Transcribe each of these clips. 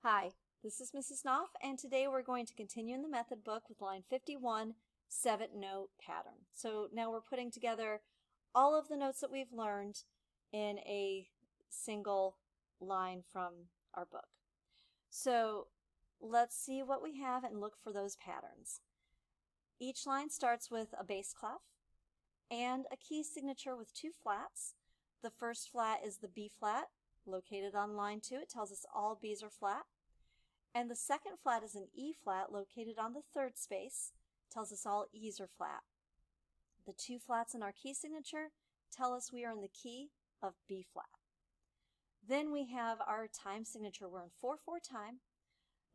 Hi, this is Mrs. Knopf, and today we're going to continue in the method book with line 51, 7-note pattern. So now we're putting together all of the notes that we've learned in a single line from our book. So let's see what we have and look for those patterns. Each line starts with a bass clef and a key signature with two flats. The first flat is the B flat, located on line 2. It tells us all B's are flat. And the second flat is an E flat located on the third space. It tells us all E's are flat. The two flats in our key signature tell us we are in the key of B flat. Then we have our time signature. We're in 4/4 time.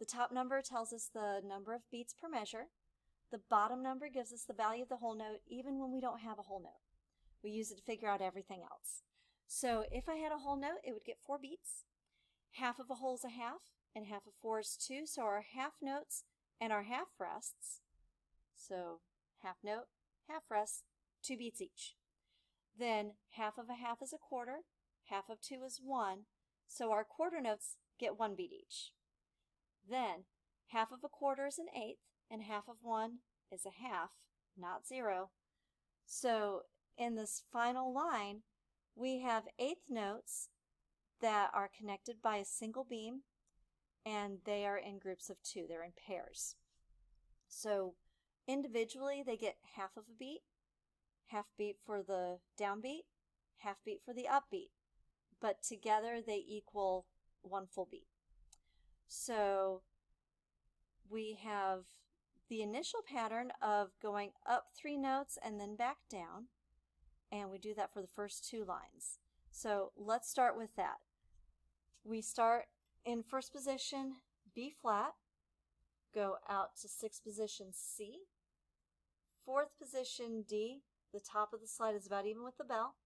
The top number tells us the number of beats per measure. The bottom number gives us the value of the whole note even when we don't have a whole note. We use it to figure out everything else. So if I had a whole note, it would get 4 beats. Half of a whole is a half, and half of 4 is 2. So our half notes and our half rests, so half note, half rest, 2 beats each. Then half of a half is a quarter, half of 2 is 1, so our quarter notes get 1 beat each. Then half of a quarter is an eighth, and half of 1 is a half, not 0. So in this final line, we have eighth notes that are connected by a single beam, and they are in groups of 2. They're in pairs. So individually, they get half of a beat, half beat for the downbeat, half beat for the upbeat, but together they equal 1 full beat. So we have the initial pattern of going up 3 notes and then back down, and we do that for the first 2 lines. So let's start with that. We start in first position B flat, go out to 6th position C, 4th position D, the top of the slide is about even with the bell,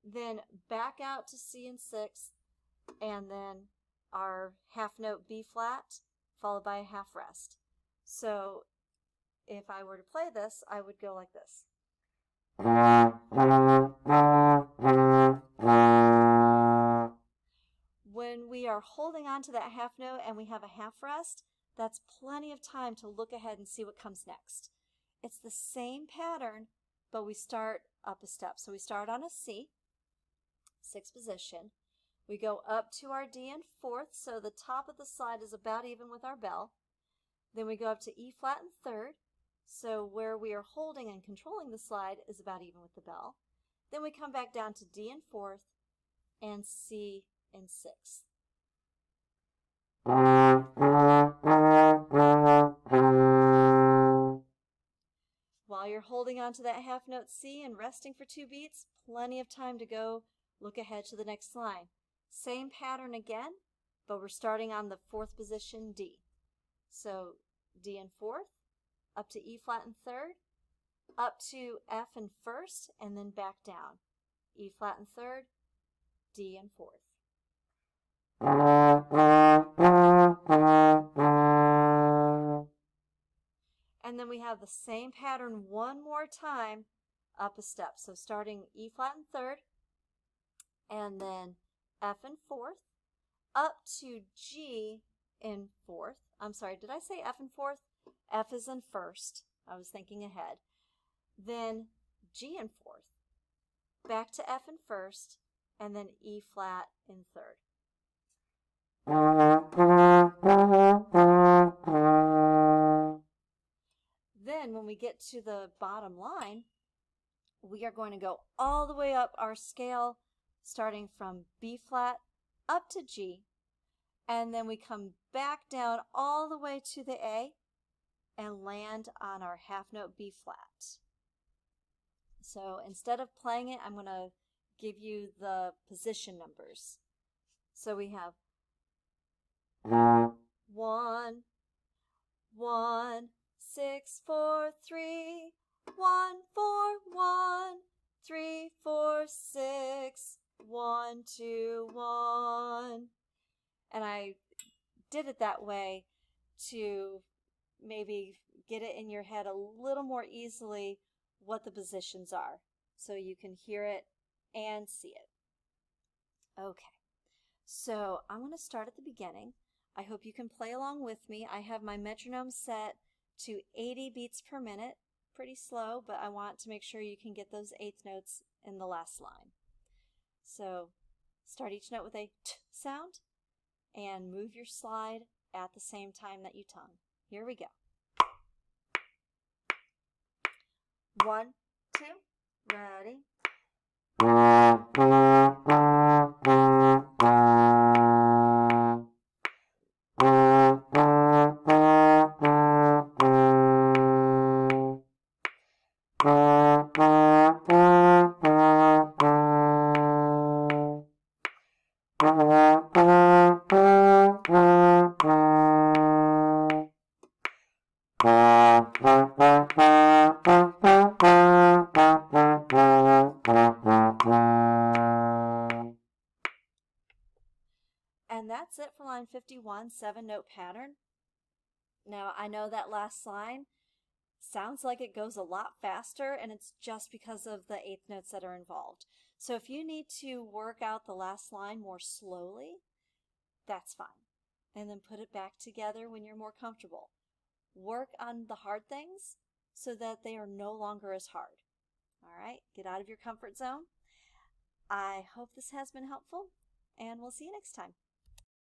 then back out to C and 6th, and then our half note B flat followed by a half rest. So if I were to play this, I would go like this. When we are holding on to that half note and we have a half rest, that's plenty of time to look ahead and see what comes next. It's the same pattern, but we start up a step. So we start on a C, 6th position. We go up to our D in 4th, so the top of the slide is about even with our bell. Then we go up to E flat in 3rd, so where we are holding and controlling the slide is about even with the bell. Then we come back down to D in 4th and C in 6th. While you're holding on to that half note C and resting for 2 beats, plenty of time to go look ahead to the next line. Same pattern again, but we're starting on the 4th position D. So D in 4th, up to E flat in 3rd, up to F in 1st, and then back down. E flat in 3rd, D in 4th. And then we have the same pattern one more time up a step. So starting E flat in 3rd, and then F in 4th, up to G in 4th. I'm sorry, did I say F in 4th? F is in 1st. I was thinking ahead. Then G in 4th, back to F in 1st, and then E flat in 3rd. Then when we get to the bottom line, we are going to go all the way up our scale, starting from B flat up to G, and then we come back down all the way to the A and land on our half note B flat. So instead of playing it, I'm going to give you the position numbers. So we have 1, 1, 6, 4, 3, 1, 4, 1, 3, 4, 6, 1, 2, 1. And I did it that way to maybe get it in your head a little more easily what the positions are, so you can hear it and see it. Okay, so I'm going to start at the beginning. I hope you can play along with me. I have my metronome set to 80 beats per minute. Pretty slow, but I want to make sure you can get those eighth notes in the last line. So start each note with a t sound and move your slide at the same time that you tongue. Here we go. 1, 2, ready. And that's it for line 51, 7-note pattern. Now, I know that last line sounds like it goes a lot faster, and it's just because of the eighth notes that are involved. So if you need to work out the last line more slowly, that's fine. And then put it back together when you're more comfortable. Work on the hard things so that they are no longer as hard. All right, get out of your comfort zone. I hope this has been helpful, and we'll see you next time.